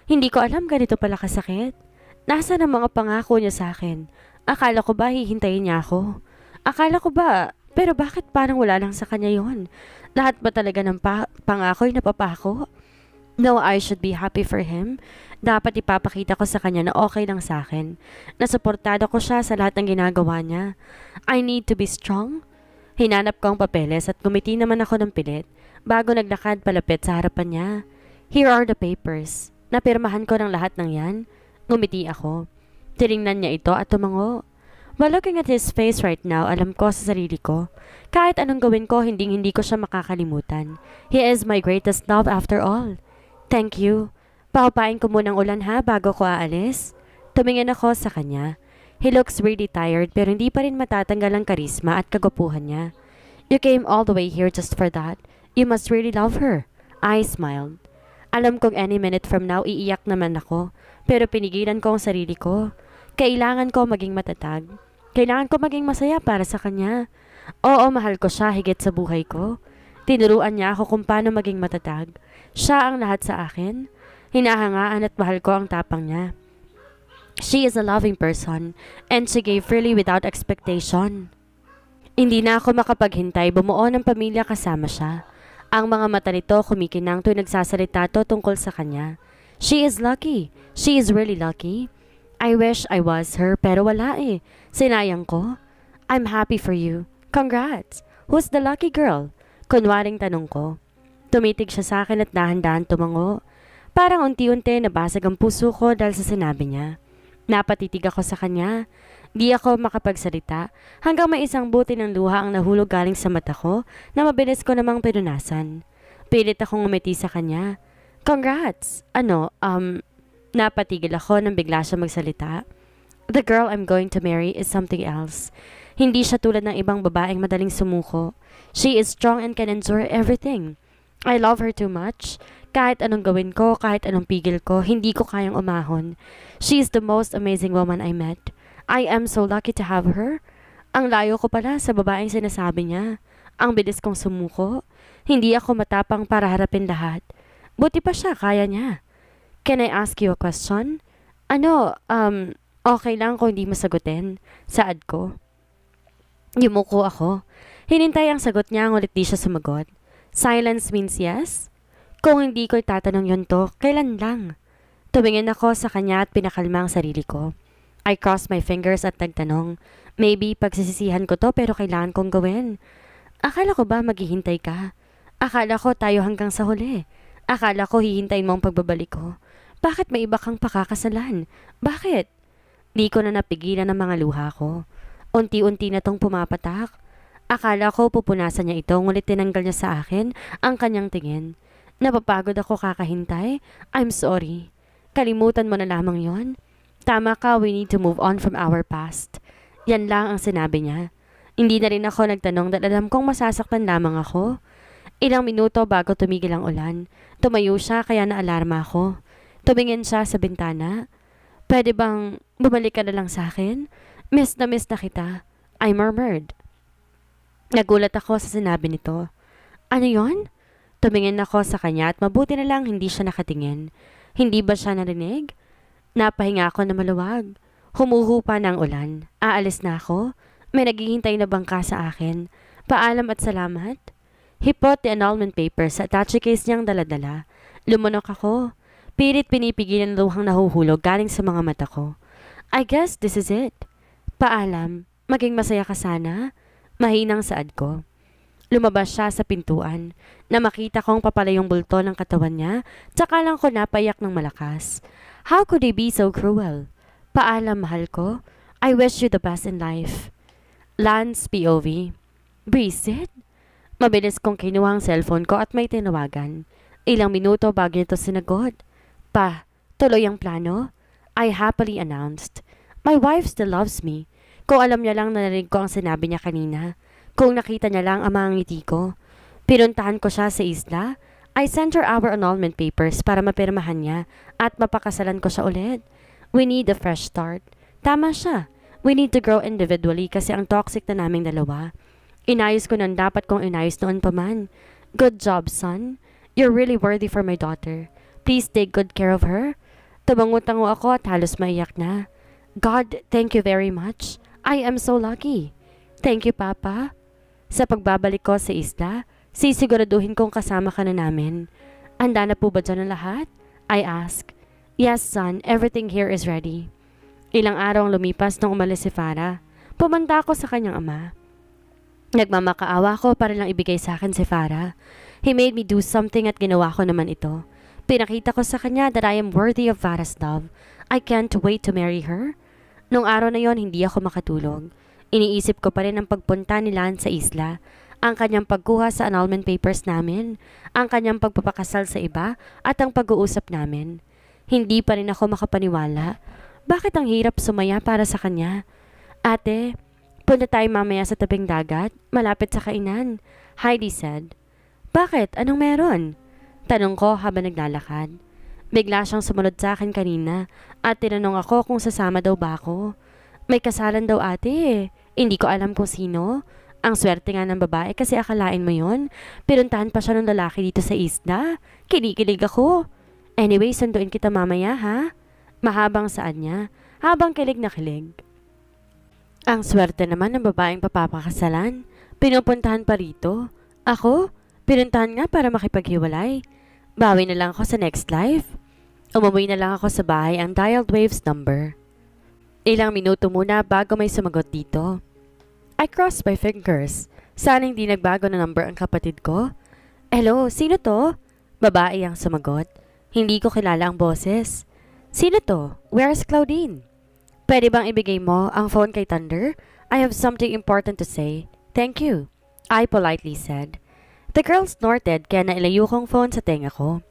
Hindi ko alam ganito pala kasakit. Nasaan ang mga pangako niya sa akin? Akala ko ba hihintayin niya ako? Akala ko ba, pero bakit parang wala lang sa kanya yon? Lahat ba talaga ng pangako ay napapako? No, I should be happy for him. Dapat ipapakita ko sa kanya na okay lang sa akin. Nasuportado ko siya sa lahat ng ginagawa niya. I need to be strong. Hinanap ko ang papeles at gumiti naman ako ng pilit bago naglakad palapit sa harapan niya. Here are the papers. Napirmahan ko ng lahat ng yan. Ngumiti ako. Tiningnan niya ito at tumango. While looking at his face right now, alam ko sa sarili ko, kahit anong gawin ko, hindi ko siya makakalimutan. He is my greatest love after all. Thank you. Paupain ko munang ulan ha bago ko aalis. Tumingin ako sa kanya. He looks really tired pero hindi pa rin matatanggal ang karisma at kagwapuhan niya. You came all the way here just for that. You must really love her. I smiled. Alam kong any minute from now iiyak naman ako, pero pinigilan ko ang sarili ko. Kailangan ko maging matatag. Kailangan ko maging masaya para sa kanya. Oo, mahal ko siya higit sa buhay ko. Tinuruan niya ako kung paano maging matatag. Siya ang lahat sa akin. Hinahangaan at mahal ko ang tapang niya. She is a loving person, and she gave freely without expectation. Hindi na ako makapaghintay bumuo ng pamilya kasama siya. Ang mga mata nito kumikinang tuwing nagsasalita to tungkol sa kanya. She is lucky. She is really lucky. I wish I was her pero wala eh. Sinayang ko. I'm happy for you. Congrats. Who's the lucky girl? Kunwaring tanong ko. Tumitig siya sa akin at dahan-dahan tumango. Parang unti-unti nabasag ang puso ko dahil sa sinabi niya. Napatitig ako sa kanya. Di ako makapagsalita hanggang may isang buti ng luha ang nahulog galing sa mata ko na mabilis ko namang pinunasan. Pilit akong umiti sa kanya. Congrats! Napatigil ako nang bigla siya magsalita. The girl I'm going to marry is something else. Hindi siya tulad ng ibang babaeng madaling sumuko. She is strong and can endure everything. I love her too much. Kahit anong gawin ko, kahit anong pigil ko, hindi ko kayang umahon. She is the most amazing woman I met. I am so lucky to have her. Ang layo ko pala sa babaeng sinasabi niya. Ang bilis kong sumuko. Hindi ako matapang para harapin lahat. Buti pa siya, kaya niya. Can I ask you a question? Okay lang kung hindi masagutin. Saad ko. Yumuko ako. Hinintay ang sagot niya ngulit di siya sumagot. Silence means yes? Kung hindi ko itatanong yun to, kailan lang? Tumingin ako sa kanya at pinakalma ang sarili ko. I crossed my fingers at nagtanong, maybe pagsisisihan ko to pero kailangan kong gawin. Akala ko ba maghihintay ka? Akala ko tayo hanggang sa huli. Akala ko hihintayin mo ang pagbabalik ko. Bakit may iba kang pakakasalan? Bakit? Di ko na napigilan ang mga luha ko. Unti-unti na tong pumapatak. Akala ko pupunasan niya ito ngunit tinanggal niya sa akin ang kanyang tingin. Napapagod ako kakahintay. I'm sorry. Kalimutan mo na lamang yon. Tama ka, we need to move on from our past. Yan lang ang sinabi niya. Hindi na rin ako nagtanong dahil alam kong masasaktan lamang ako. Ilang minuto bago tumigil ang ulan, tumayo siya kaya naalarma ako. Tumingin siya sa bintana. Pwede bang bumalik ka na lang sa akin? Miss na kita. I murmured. Nagulat ako sa sinabi nito. Ano yon? Tumingin ako sa kanya at mabuti na lang hindi siya nakatingin. Hindi ba siya narinig? Napahinga ako na maluwag. Humuhupa na ang ulan. Aalis na ako. May naghihintay na bangka sa akin. Paalam at salamat. He put the annulment papers sa attache case niyang daladala. Lumunok ako. Pilit pinipigilan ng luhang nahuhulog galing sa mga mata ko. I guess this is it. Paalam. Maging masaya ka sana. Mahinang saad ko. Lumabas siya sa pintuan. Na makita kong papalayong bulto ng katawan niya, tsaka lang ko napayak ng malakas. How could he be so cruel? Paalam, mahal ko. I wish you the best in life. Lance POV. Visit? Mabilis kong kinuha ang cellphone ko at may tinawagan. Ilang minuto bago ito sinagot. Pa, tuloy ang plano? I happily announced. My wife still loves me. Kung alam niya lang na narinig ko ang sinabi niya kanina. Kung nakita niya lang ang mga ngiti ko. Pinuntahan ko siya sa isla. I sent her our annulment papers para mapirmahan niya at mapakasalan ko siya ulit. We need a fresh start. Tama siya. We need to grow individually kasi ang toxic na naming dalawa. Inayos ko nang dapat kong inayos noon pa man. Good job, son. You're really worthy for my daughter. Please take good care of her. Tumango-tango ako at halos maiyak na. God, thank you very much. I am so lucky. Thank you, Papa. Sa pagbabalik ko sa isla, sisiguraduhin kong kasama ka na namin. Handa na po ba dyan ang lahat? I ask. Yes, son. Everything here is ready. Ilang araw ang lumipas nang umalis si Farah. Pumunta ako sa kanyang ama. Nagmamakaawa ko para lang ibigay sa akin si Farah. He made me do something at ginawa ko naman ito. Pinakita ko sa kanya that I am worthy of Farah's love. I can't wait to marry her. Nung araw na yon, hindi ako makatulog. Iniisip ko pa rin ang pagpunta ni Lance sa isla, ang kanyang pagkuha sa annulment papers namin, ang kanyang pagpapakasal sa iba, at ang pag-uusap namin. Hindi pa rin ako makapaniwala. Bakit ang hirap sumaya para sa kanya? Ate, punta tayo mamaya sa tabing dagat, malapit sa kainan, Heidi said. Bakit? Anong meron? Tanong ko habang naglalakad. Bigla siyang sumunod sa akin kanina at tinanong ako kung sasama daw ba ako. May kasalan daw ate eh. Hindi ko alam kung sino. Ang swerte nga ng babae kasi akalain mo yon. Pinuntahan pa siya ng lalaki dito sa isla. Kinikilig ako. Anyway, sunduin kita mamaya ha? Mahabang saan niya, habang kilig na kilig. Ang swerte naman ng babaeng papapakasalan. Pinupuntahan pa rito. Ako? Pinuntahan nga para makipaghiwalay. Bawi na lang ako sa next life. Umuwi na lang ako sa bahay ang dialed waves number. Ilang minuto muna bago may sumagot dito. I crossed my fingers. Sana hindi nagbago na number ang kapatid ko. Hello, sino to? Babae ang sumagot. Hindi ko kilala ang boses. Sino to? Where's Claudine? Pwede bang ibigay mo ang phone kay Thunder? I have something important to say. Thank you, I politely said. The girl snorted kaya nailayo kong phone sa tenga ko.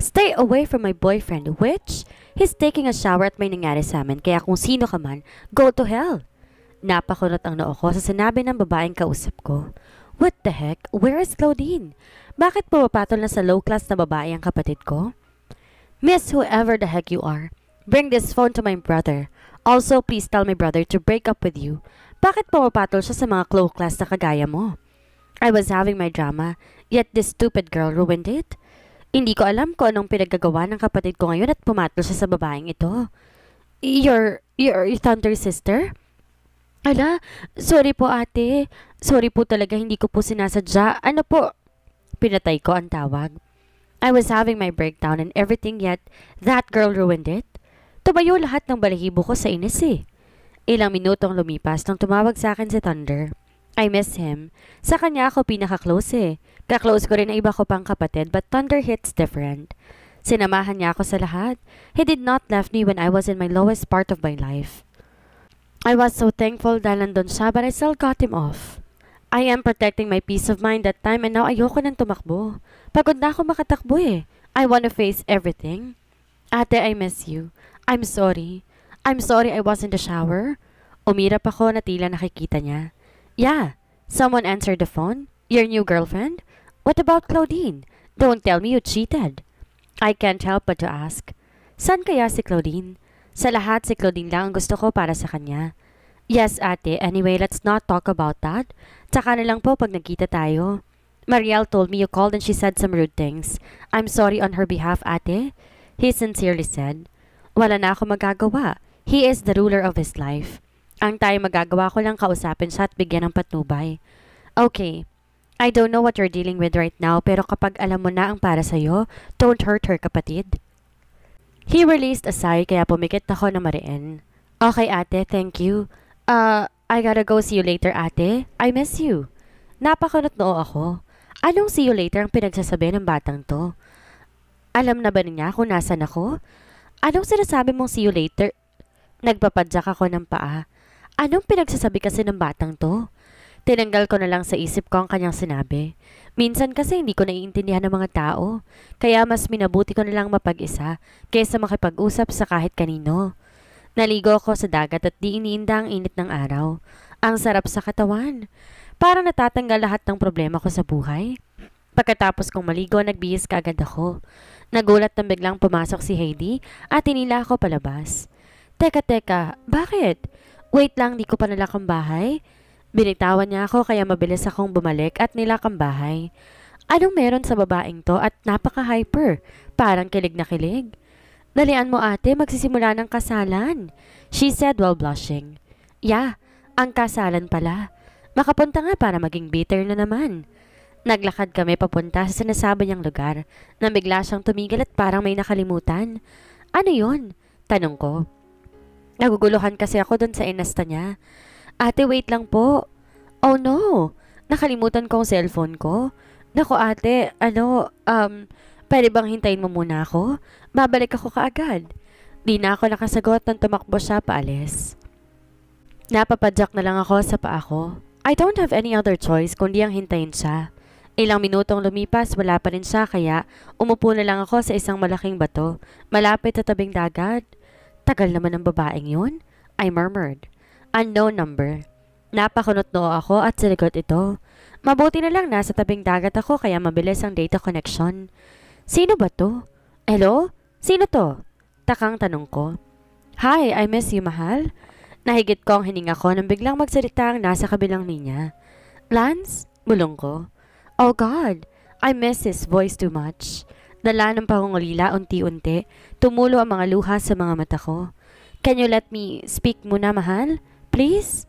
Stay away from my boyfriend, witch. He's taking a shower at may nangyari sa amin kaya kung sino ka man, go to hell. Napakunot ang noo ko sa sinabi ng babaeng kausap ko. What the heck? Where is Claudine? Bakit pumapatol na sa low-class na babae ang kapatid ko? Miss whoever the heck you are, bring this phone to my brother. Also, please tell my brother to break up with you. Bakit pumapatol siya sa mga low-class na kagaya mo? I was having my drama, yet this stupid girl ruined it. Hindi ko alam kung anong pinagagawa ng kapatid ko ngayon at pumatol siya sa babaeng ito. Your Thunder's sister? Ala, sorry po ate. Sorry po talaga, hindi ko po sinasadya. Ano po? Pinatay ko ang tawag. I was having my breakdown and everything yet that girl ruined it. Tumayo lahat ng balahibo ko sa inis eh. Ilang minutong lumipas nang tumawag sa akin si Thunder. I miss him. Sa kanya ako pinaka-close eh. Ka-close ko rin ang iba ko pang kapatid but Thunder hits different. Sinamahan niya ako sa lahat. He did not left me when I was in my lowest part of my life. I was so thankful dahil nandun siya but I still got him off. I am protecting my peace of mind that time and now ayoko nang tumakbo. Pagod na ako makatakbo eh. I wanna face everything. Ate, I miss you. I'm sorry. I'm sorry I was in the shower. Umirap ako na tila nakikita niya. Yeah, someone answered the phone. Your new girlfriend? What about Claudine? Don't tell me you cheated. I can't help but to ask. San kaya si Claudine? Sa lahat si Claudine lang ang gusto ko para sa kanya. Yes, ate. Anyway, let's not talk about that. Tsaka na lang po pag nagkita tayo. Mariel told me you called and she said some rude things. I'm sorry on her behalf, ate. He sincerely said. Wala na ako magagawa. He is the ruler of his life. Ang tayo magagawa ko lang kausapin siya at bigyan ng patnubay. Okay, I don't know what you're dealing with right now pero kapag alam mo na ang para sa'yo, don't hurt her, kapatid. He released a sigh kaya pumikit ako na mariin. Okay ate, thank you. I gotta go, see you later ate. I miss you. Napakunot noo ako. Anong see you later ang pinagsasabi ng batang to? Alam na ba niya kung nasan ako? Anong sinasabi mong see you later? Nagpapadyak ako ng paa. Anong pinagsasabi kasi ng batang to? Tinanggal ko na lang sa isip ko ang kanyang sinabi. Minsan kasi hindi ko naiintindihan ng mga tao. Kaya mas minabuti ko na lang mapag-isa kaysa makipag-usap sa kahit kanino. Naligo ako sa dagat at di iniinda ang init ng araw. Ang sarap sa katawan. Parang natatanggal lahat ng problema ko sa buhay. Pagkatapos kong maligo, nagbihis kaagad ako. Nagulat nang biglang pumasok si Heidi at tinila ako palabas. Teka, bakit? Wait lang, di ko pa nilakang bahay. Binitawan niya ako kaya mabilis akong bumalik at nilakang bahay. Anong meron sa babaeng to at napaka-hyper? Parang kilig na kilig. Dalian mo ate, magsisimula ng kasalan, she said while blushing. Yeah, ang kasalan pala. Makapunta nga para maging bitter na naman. Naglakad kami papunta sa sinasabi niyang lugar nang bigla siyang tumigil at parang may nakalimutan. Ano yon? Tanong ko. Naguguluhan kasi ako dun sa inasta niya. Ate, wait lang po. Oh no, nakalimutan ko ang cellphone ko. Naku ate, pwede bang hintayin mo muna ako? Babalik ako kaagad. Di na ako nakasagot nang tumakbo siya paalis. Napapadyak na lang ako sa paa ko. I don't have any other choice kundi ang hintayin siya. Ilang minutong lumipas, wala pa rin siya kaya umupo na lang ako sa isang malaking bato, malapit sa tabing dagat. Tagal naman ng babaeng yun, I murmured. Unknown number. Napakunot noo ako at sinigot ito. Mabuti na lang nasa tabing dagat ako kaya mabilis ang data connection. Sino ba to? Hello? Sino to? Takang tanong ko. Hi, I miss you, mahal. Nahigit ko ang hininga ko nang biglang magsalita ang nasa kabilang linya. Lance? Bulong ko. Oh God, I miss his voice too much. Dala ng pangungulila unti-unti, tumulo ang mga luha sa mga mata ko. Can you let me speak muna, mahal? Please?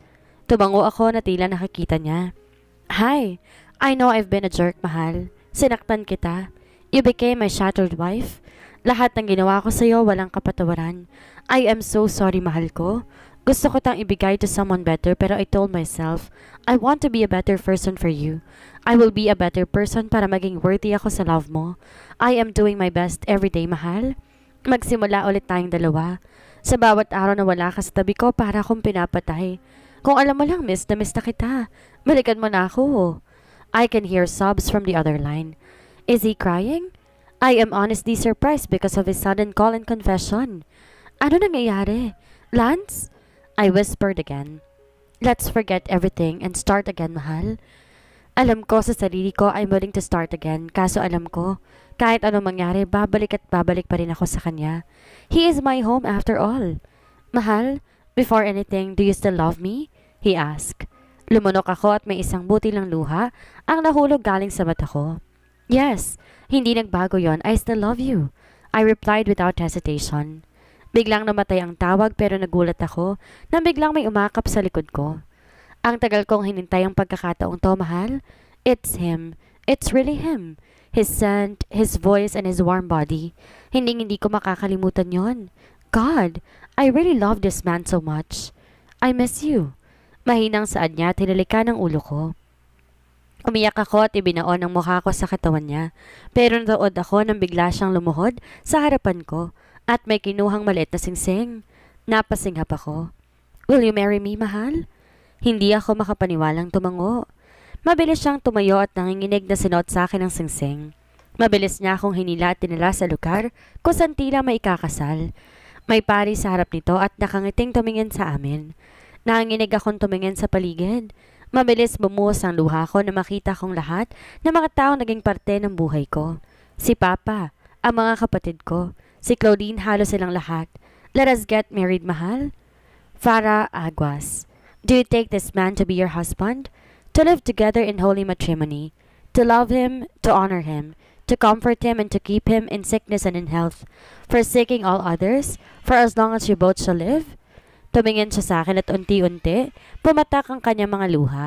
Tumango ako na tila nakakita niya. Hi, I know I've been a jerk, mahal. Sinaktan kita. You became my shattered wife. Lahat ng ginawa ko sa'yo walang kapatawaran. I am so sorry, mahal ko. Gusto ko tang ibigay to someone better pero I told myself, I want to be a better person for you. I will be a better person para maging worthy ako sa love mo. I am doing my best every day, mahal. Magsimula ulit tayong dalawa. Sa bawat araw na wala ka sa tabi ko para akong pinapatay. Kung alam mo lang, miss na kita. Balikan mo na ako. I can hear sobs from the other line. Is he crying? I am honestly surprised because of his sudden call and confession. Ano nangyayari? Lance? I whispered again. Let's forget everything and start again, mahal. Alam ko sa sarili ko I'm willing to start again. Kaso alam ko, kahit anong mangyari, babalik at babalik pa rin ako sa kanya. He is my home after all. Mahal, before anything, do you still love me? He asked. Lumunok ako at may isang buti lang luha ang nahulog galing sa mata ko. Yes, hindi nagbago yon. I still love you. I replied without hesitation. Biglang namatay ang tawag pero nagulat ako nang biglang may umakap sa likod ko. Ang tagal kong hinintay ang pagkakataong to, mahal. It's him. It's really him. His scent, his voice, and his warm body. Hindi ko makakalimutan yon. God, I really love this man so much. I miss you. Mahinang saad niya at hinalikan ng ulo ko. Umiyak ako at ibinaon ang mukha ko sa katawan niya. Pero natood ako nang bigla siyang lumuhod sa harapan ko at may kinuhang maliit na singsing. Napasinghap ako. Will you marry me, mahal? Hindi ako makapaniwalang tumango. Mabilis siyang tumayo at nanginginig na sinuot sa akin ang singsing. Mabilis niya akong hinila at tinala sa lugar kung saan tila may ikakasal. May pari sa harap nito at nakangiting tumingin sa amin. Nanginginig akong tumingin sa paligid. Mabilis bumuhos ang luha ko na makita kong lahat ng mga taong naging parte ng buhay ko. Si Papa, ang mga kapatid ko, si Claudine, halos silang lahat. Let us get married, mahal. Farah Aguas. Do you take this man to be your husband? To live together in holy matrimony? To love him, to honor him, to comfort him and to keep him in sickness and in health, forsaking all others, for as long as you both shall live? Tumingin siya sa akin at unti-unti, pumatak ang kanyang mga luha.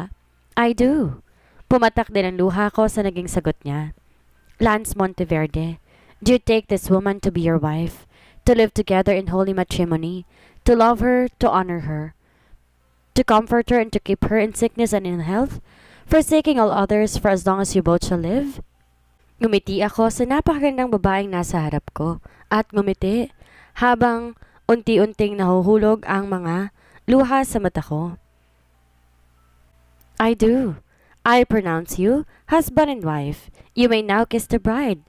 I do. Pumatak din ang luha ko sa naging sagot niya. Lance Monteverde, do you take this woman to be your wife, to live together in holy matrimony, to love her, to honor her, to comfort her and to keep her in sickness and in health, forsaking all others for as long as you both shall live? Ngumiti ako sa napakagandang babaeng nasa harap ko at ngumiti habang unti-unting nahuhulog ang mga luha sa mata ko. I do. I pronounce you husband and wife. You may now kiss the bride.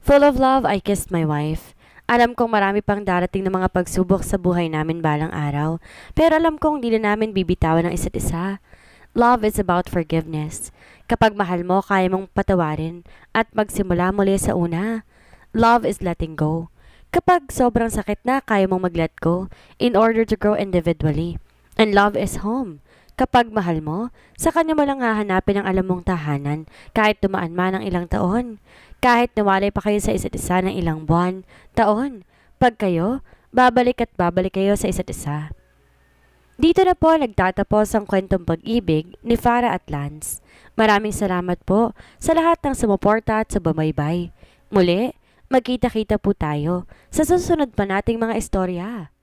Full of love, I kissed my wife. Alam kong marami pang darating na mga pagsubok sa buhay namin balang araw, pero alam kong di na namin bibitawan ng isa't isa. Love is about forgiveness. Kapag mahal mo, kaya mong patawarin at magsimula muli sa una. Love is letting go. Kapag sobrang sakit na, kaya mong mag-let go in order to grow individually. And love is home. Kapag mahal mo, sa kanya mo lang hahanapin ang alam mong tahanan kahit dumaan man ang ilang taon. Kahit nawalay pa kayo sa isa't isa ng ilang buwan, taon. Pag kayo, babalik at babalik kayo sa isa't isa. Dito na po nagtatapos ang kwentong pag-ibig ni Farah at Lance. Maraming salamat po sa lahat ng sumuporta at sa bumaybay. Muli, magkita-kita po tayo sa susunod pa nating mga istorya.